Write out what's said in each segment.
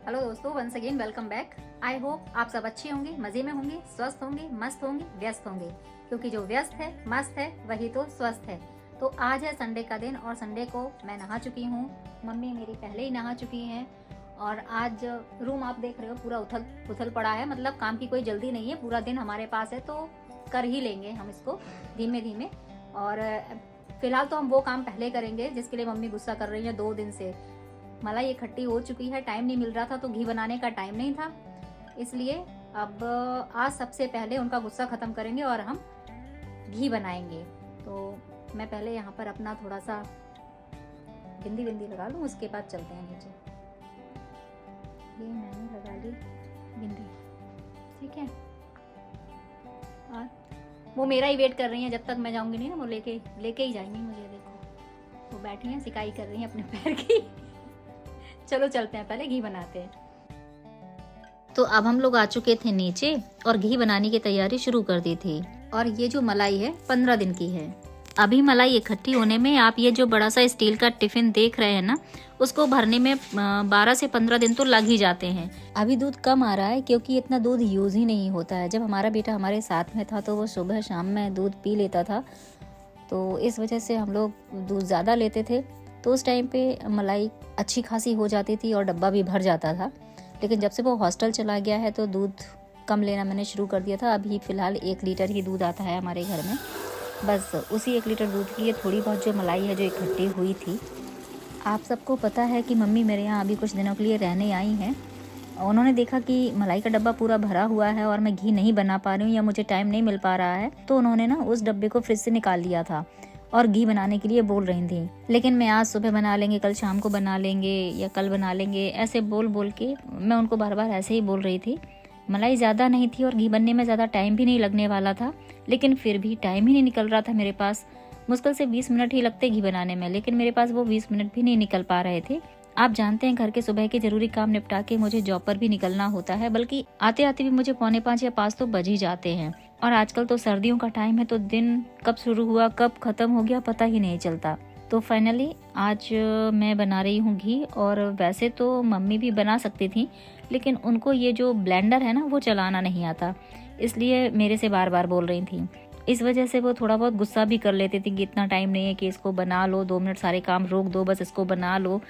Hello दोस्तों, once again welcome back. I hope आप सब अच्छे होंगे, मजे में होंगे, स्वस्थ होंगे, मस्त होंगे, व्यस्त होंगे, क्योंकि जो व्यस्त है मस्त है वही तो स्वस्थ है। तो आज है संडे का दिन और संडे को मैं नहा चुकी हूँ। मम्मी मेरी पहले ही नहा चुकी हैं और आज रूम आप देख रहे हो पूरा उथल उथल पड़ा है। मतलब काम की कोई जल्दी नहीं है, पूरा दिन हमारे पास है तो कर ही लेंगे हम इसको धीमे धीमे। और फिलहाल तो हम वो काम पहले करेंगे जिसके लिए मम्मी गुस्सा कर रही है 2 दिन से। मलाई इकट्ठी हो चुकी है, टाइम नहीं मिल रहा था तो घी बनाने का टाइम नहीं था, इसलिए अब आज सबसे पहले उनका गुस्सा ख़त्म करेंगे और हम घी बनाएंगे। तो मैं पहले यहाँ पर अपना थोड़ा सा बिंदी लगा लूँ, उसके बाद चलते हैं नीचे। ये मैंने लगा ली बिंदी, ठीक है। और वो मेरा ही वेट कर रही हैं, जब तक मैं जाऊँगी नहीं ना वो लेके ही जाएंगी मुझे। देखो वो बैठी हैं, सिकाई कर रही हैं अपने पैर की। चलो चलते हैं, पहले घी बनाते हैं। तो अब हम लोग आ चुके थे नीचे और घी बनाने की तैयारी शुरू कर दी थी। और ये जो मलाई है 15 दिन की है। अभी मलाई इकट्ठी होने में आप ये जो बड़ा सा स्टील का टिफिन देख रहे हैं ना, उसको भरने में 12 से 15 दिन तो लग ही जाते हैं। अभी दूध कम आ रहा है क्योंकि इतना दूध यूज ही नहीं होता है। जब हमारा बेटा हमारे साथ में था तो वो सुबह शाम में दूध पी लेता था, तो इस वजह से हम लोग दूध ज़्यादा लेते थे। तो उस टाइम पे मलाई अच्छी खासी हो जाती थी और डब्बा भी भर जाता था। लेकिन जब से वो हॉस्टल चला गया है तो दूध कम लेना मैंने शुरू कर दिया था। अभी फ़िलहाल 1 लीटर ही दूध आता है हमारे घर में। बस उसी 1 लीटर दूध के लिए थोड़ी बहुत जो मलाई है जो इकट्ठी हुई थी। आप सबको पता है कि मम्मी मेरे यहाँ अभी कुछ दिनों के लिए रहने आई हैं। उन्होंने देखा कि मलाई का डब्बा पूरा भरा हुआ है और मैं घी नहीं बना पा रही हूँ या मुझे टाइम नहीं मिल पा रहा है, तो उन्होंने ना उस डब्बे को फ्रिज से निकाल लिया था और घी बनाने के लिए बोल रही थी। लेकिन मैं आज सुबह बना लेंगे, कल शाम को बना लेंगे या कल बना लेंगे, ऐसे बोल के मैं उनको बार बार ऐसे ही बोल रही थी। मलाई ज़्यादा नहीं थी और घी बनने में ज़्यादा टाइम भी नहीं लगने वाला था, लेकिन फिर भी टाइम ही नहीं निकल रहा था मेरे पास। मुश्किल से 20 मिनट ही लगते घी बनाने में, लेकिन मेरे पास वो 20 मिनट भी नहीं निकल पा रहे थे। आप जानते हैं घर के सुबह के जरूरी काम निपटा के मुझे जॉब पर भी निकलना होता है, बल्कि आते आते भी मुझे 4:45 या 5 तो बज ही जाते हैं। और आजकल तो सर्दियों का टाइम है तो दिन कब शुरू हुआ कब खत्म हो गया पता ही नहीं चलता। तो फाइनली आज मैं बना रही हूँ घी। और वैसे तो मम्मी भी बना सकती थी, लेकिन उनको ये जो ब्लेंडर है ना वो चलाना नहीं आता, इसलिए मेरे से बार बार बोल रही थी। इस वजह से वो थोड़ा बहुत गुस्सा भी कर लेती थी कि इतना टाइम नहीं है कि इसको बना लो, 2 मिनट सारे काम रोक दो, बस इसको बना लो।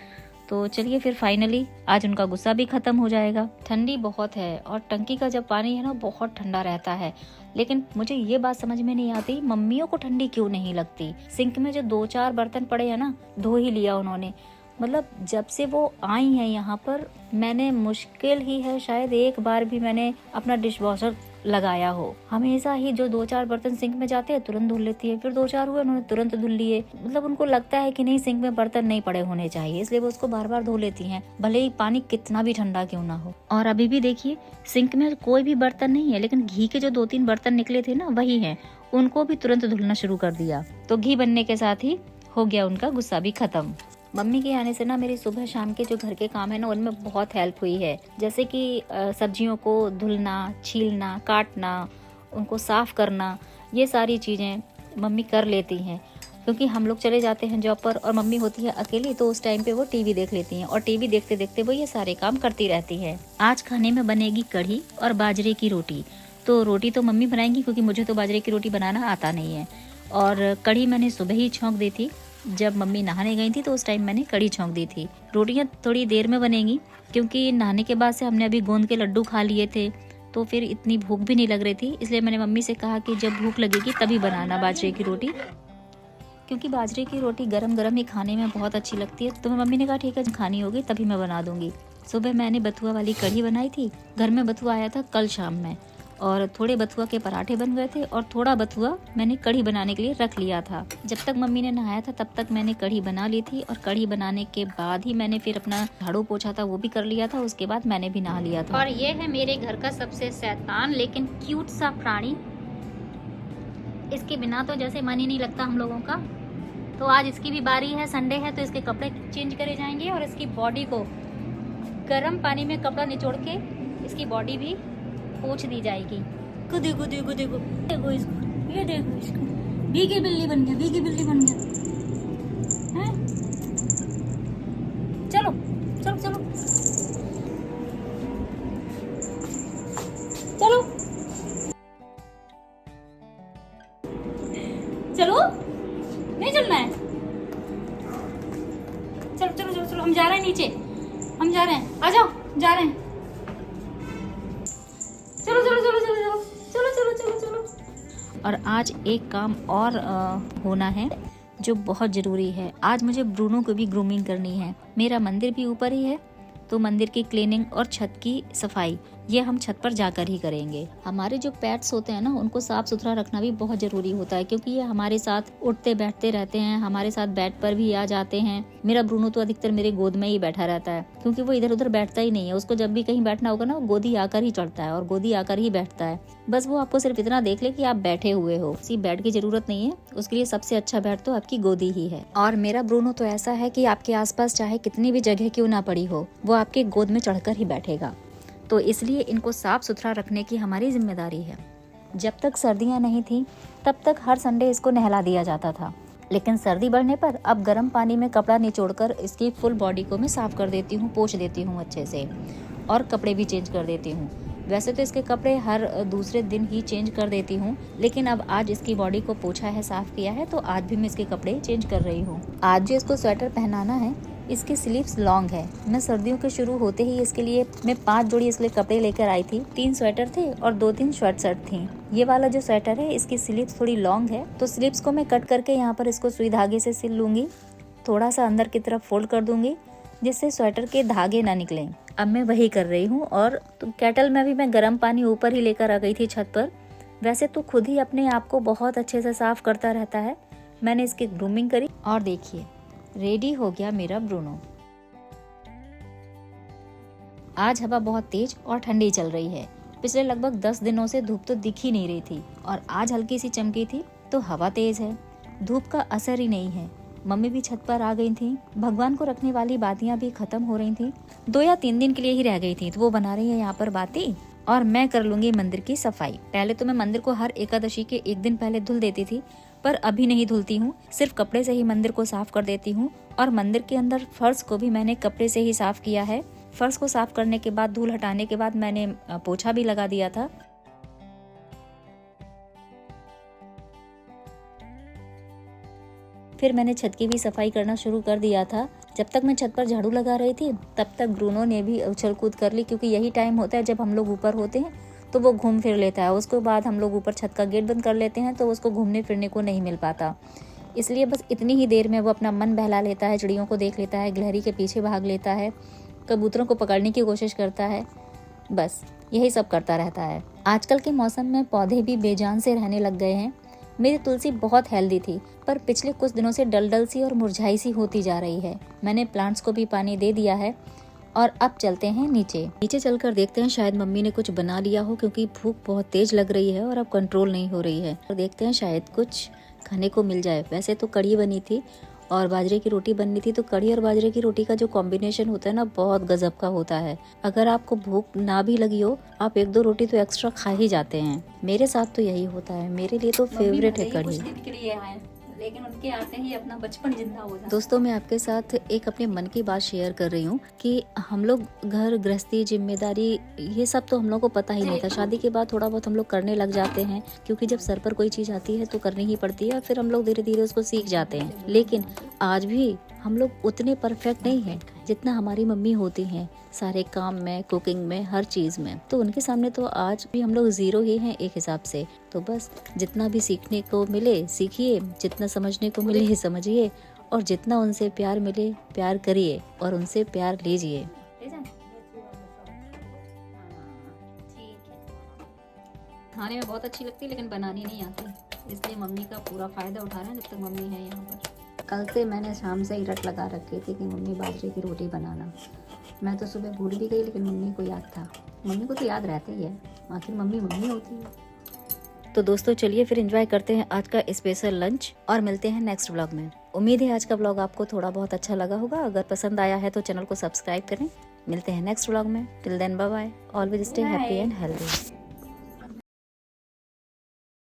तो चलिए फिर फाइनली आज उनका गुस्सा भी खत्म हो जाएगा। ठंडी बहुत है और टंकी का जब पानी है ना बहुत ठंडा रहता है, लेकिन मुझे ये बात समझ में नहीं आती मम्मियों को ठंडी क्यों नहीं लगती। सिंक में जो 2-4 बर्तन पड़े हैं ना, धो ही लिया उन्होंने। मतलब जब से वो आई हैं यहाँ पर मैंने मुश्किल ही है शायद 1 बार भी मैंने अपना डिश वॉशर लगाया हो। हमेशा ही जो 2-4 बर्तन सिंक में जाते हैं तुरंत धुल लेती है, फिर 2-4 हुए उन्होंने तुरंत धुल लिए। मतलब उनको लगता है कि नहीं सिंक में बर्तन नहीं पड़े होने चाहिए, इसलिए वो उसको बार बार धो लेती हैं, भले ही पानी कितना भी ठंडा क्यों ना हो। और अभी भी देखिए सिंक में कोई भी बर्तन नहीं है, लेकिन घी के जो 2-3 बर्तन निकले थे ना वही है, उनको भी तुरंत धुलना शुरू कर दिया। तो घी बनने के साथ ही हो गया उनका गुस्सा भी खत्म। मम्मी के आने से ना मेरी सुबह शाम के जो घर के काम है ना उनमें बहुत हेल्प हुई है। जैसे कि सब्जियों को धुलना, छीलना, काटना, उनको साफ करना, ये सारी चीज़ें मम्मी कर लेती हैं। क्योंकि हम लोग चले जाते हैं जॉब पर और मम्मी होती है अकेली, तो उस टाइम पे वो टीवी देख लेती हैं और टीवी देखते देखते वो ये सारे काम करती रहती है। आज खाने में बनेगी कढ़ी और बाजरे की रोटी। तो रोटी तो मम्मी बनाएंगी क्योंकि मुझे तो बाजरे की रोटी बनाना आता नहीं है। और कढ़ी मैंने सुबह ही छौंक दी थी, जब मम्मी नहाने गई थी तो उस टाइम मैंने कढ़ी छौंक दी थी। रोटियां थोड़ी देर में बनेंगी क्योंकि नहाने के बाद से हमने अभी गोंद के लड्डू खा लिए थे, तो फिर इतनी भूख भी नहीं लग रही थी, इसलिए मैंने मम्मी से कहा कि जब भूख लगेगी तभी बनाना बाजरे की रोटी, क्योंकि बाजरे की रोटी गरम गरम ही खाने में बहुत अच्छी लगती है। तो मम्मी ने कहा ठीक है खानी होगी तभी मैं बना दूंगी। सुबह मैंने बथुआ वाली कढ़ी बनाई थी। घर में बथुआ आया था कल शाम में, और थोड़े बथुआ के पराठे बन गए थे और थोड़ा बथुआ मैंने कढ़ी बनाने के लिए रख लिया था। जब तक मम्मी ने नहाया था तब तक मैंने कढ़ी बना ली थी, और कढ़ी बनाने के बाद ही मैंने फिर अपना झाड़ू पोछा था वो भी कर लिया था, उसके बाद मैंने भी नहा लिया था। और ये है मेरे घर का सबसे शैतान लेकिन क्यूट सा प्राणी। इसके बिना तो जैसे मन ही नहीं लगता हम लोगों का। तो आज इसकी भी बारी है, संडे है तो इसके कपड़े चेंज करे जाएंगे और इसकी बॉडी को गर्म पानी में कपड़ा निचोड़ के इसकी बॉडी भी पोंछ दी जाएगी। को देखो देखो देखो देखो इसको, ये देखो इसको, भीगी बिल्ली बन गया, भीगी बिल्ली बन गया है। चलो चलो चलो आ जाओ, जा रहे हैं। चलो चलो चलो चलो चलो चलो चलो चलो चलो। और आज एक काम और होना है जो बहुत ज़रूरी है। आज मुझे ब्रूनो को भी ग्रूमिंग करनी है। मेरा मंदिर भी ऊपर ही है, तो मंदिर की क्लीनिंग और छत की सफाई ये हम छत पर जाकर ही करेंगे। हमारे जो पेट्स होते हैं ना, उनको साफ सुथरा रखना भी बहुत जरूरी होता है, क्योंकि ये हमारे साथ उठते बैठते रहते हैं, हमारे साथ बेड पर भी आ जाते हैं। मेरा ब्रूनो तो अधिकतर मेरे गोद में ही बैठा रहता है, क्योंकि वो इधर उधर बैठता ही नहीं है। उसको जब भी कहीं बैठना होगा ना, वो गोदी आकर ही चढ़ता है और गोदी आकर ही बैठता है। बस वो आपको सिर्फ इतना देख ले कि आप बैठे हुए हो, किसी बेड की जरूरत नहीं है। उसके लिए सबसे अच्छा बेड तो आपकी गोदी ही है। और मेरा ब्रूनो तो ऐसा है कि आपके आसपास चाहे कितनी भी जगह क्यों ना पड़ी हो, वो आपके गोद में चढ़कर ही बैठेगा। तो इसलिए इनको साफ सुथरा रखने की हमारी जिम्मेदारी है। जब तक सर्दियां नहीं थी तब तक हर संडे इसको नहला दिया जाता था, लेकिन सर्दी बढ़ने पर अब गर्म पानी में कपड़ा निचोड़कर इसकी फुल बॉडी को मैं साफ कर देती हूँ, पोंछ देती हूँ अच्छे से, और कपड़े भी चेंज कर देती हूँ। वैसे तो इसके कपड़े हर दूसरे दिन ही चेंज कर देती हूँ, लेकिन अब आज इसकी बॉडी को पोंछा है, साफ किया है, तो आज भी मैं इसके कपड़े चेंज कर रही हूँ। आज जो इसको स्वेटर पहनाना है, इसकी स्लीव्स लॉन्ग है। मैं सर्दियों के शुरू होते ही इसके लिए मैं 5 जोड़ी इसके लिए कपड़े लेकर आई थी। 3 स्वेटर थे और 2-3 शर्ट थी। ये वाला जो स्वेटर है, इसकी स्लीव्स थोड़ी लॉन्ग है, तो स्लीव्स को मैं कट करके यहाँ पर इसको सुई धागे से सिल लूंगी। थोड़ा सा अंदर की तरफ फोल्ड कर दूंगी, जिससे स्वेटर के धागे ना निकलें। अब मैं वही कर रही हूँ। और तो केटल में भी मैं गर्म पानी ऊपर ही लेकर आ गई थी छत पर। वैसे तो खुद ही अपने आप को बहुत अच्छे से साफ करता रहता है। मैंने इसकी ग्रूमिंग करी और देखिए रेडी हो गया मेरा ब्रूनो। आज हवा बहुत तेज और ठंडी चल रही है। पिछले लगभग 10 दिनों से धूप तो दिख ही नहीं रही थी, और आज हल्की सी चमकी थी, तो हवा तेज है, धूप का असर ही नहीं है। मम्मी भी छत पर आ गई थी। भगवान को रखने वाली बातियां भी खत्म हो रही थी। 2 या 3 दिन के लिए ही रह गई थी, तो वो बना रही है यहाँ पर बाती, और मैं कर लूंगी मंदिर की सफाई। पहले तो मैं मंदिर को हर एकादशी के 1 दिन पहले धुल देती थी, पर अभी नहीं धुलती हूँ। सिर्फ कपड़े से ही मंदिर को साफ कर देती हूँ। और मंदिर के अंदर फर्श को भी मैंने कपड़े से ही साफ किया है। फर्श को साफ करने के बाद, धूल हटाने के बाद मैंने पोछा भी लगा दिया था। फिर मैंने छत की भी सफाई करना शुरू कर दिया था। जब तक मैं छत पर झाड़ू लगा रही थी, तब तक ब्रूनो ने भी उछल कूद कर ली, क्योंकि यही टाइम होता है जब हम लोग ऊपर होते हैं, तो वो घूम फिर लेता है। उसके बाद हम लोग ऊपर छत का गेट बंद कर लेते हैं, तो उसको घूमने फिरने को नहीं मिल पाता। इसलिए बस इतनी ही देर में वो अपना मन बहला लेता है, चिड़ियों को देख लेता है, गिलहरी के पीछे भाग लेता है, कबूतरों को पकड़ने की कोशिश करता है, बस यही सब करता रहता है। आजकल के मौसम में पौधे भी बेजान से रहने लग गए हैं। मेरी तुलसी बहुत हेल्दी थी, पर पिछले कुछ दिनों से डल सी और मुरझाई सी होती जा रही है। मैंने प्लांट्स को भी पानी दे दिया है। और अब चलते हैं नीचे चलकर देखते हैं, शायद मम्मी ने कुछ बना लिया हो, क्योंकि भूख बहुत तेज लग रही है और अब कंट्रोल नहीं हो रही है। और देखते हैं शायद कुछ खाने को मिल जाए। वैसे तो कढ़ी बनी थी और बाजरे की रोटी बननी थी, तो कढ़ी और बाजरे की रोटी का जो कॉम्बिनेशन होता है ना, बहुत गजब का होता है। अगर आपको भूख ना भी लगी हो, आप 1-2 रोटी तो एक्स्ट्रा खा ही जाते हैं। मेरे साथ तो यही होता है। मेरे लिए तो फेवरेट है कढ़ी। लेकिन उनके आते ही अपना बचपन जिंदा हो जाता है। दोस्तों, मैं आपके साथ एक अपने मन की बात शेयर कर रही हूँ कि हम लोग घर गृहस्थी, जिम्मेदारी, ये सब तो हम लोग को पता ही नहीं था। शादी के बाद थोड़ा बहुत हम लोग करने लग जाते हैं, क्योंकि जब सर पर कोई चीज आती है तो करनी ही पड़ती है, और फिर हम लोग धीरे धीरे उसको सीख जाते हैं। लेकिन आज भी हम लोग उतने परफेक्ट नहीं हैं जितना हमारी मम्मी होती हैं, सारे काम में, कुकिंग में, हर चीज में। तो उनके सामने तो आज भी हम लोग 0 ही हैं एक हिसाब से। तो बस जितना भी सीखने को मिले सीखिए, जितना समझने को मिले समझिए, और जितना उनसे प्यार मिले प्यार करिए और उनसे प्यार लीजिए। खाने में बहुत अच्छी लगती है, लेकिन बनानी नहीं आती, इसलिए मम्मी का पूरा फायदा उठा रहे हैं जब तक मम्मी है यहाँ पर। कल से मैंने शाम से ही रट लगा रखी थी कि मम्मी बाजरे की रोटी बनाना। मैं तो सुबह भूल भी गई, लेकिन मम्मी को याद था। मम्मी को तो याद रहता ही है, आखिर मम्मी मम्मी होती है। तो दोस्तों, चलिए फिर एंजॉय करते हैं आज का स्पेशल लंच, और मिलते हैं नेक्स्ट व्लॉग में। उम्मीद है आज का व्लॉग आपको थोड़ा बहुत अच्छा लगा होगा। अगर पसंद आया है तो चैनल को सब्सक्राइब करें। मिलते हैं नेक्स्ट व्लॉग में। Till then bye bye. Always stay happy and healthy.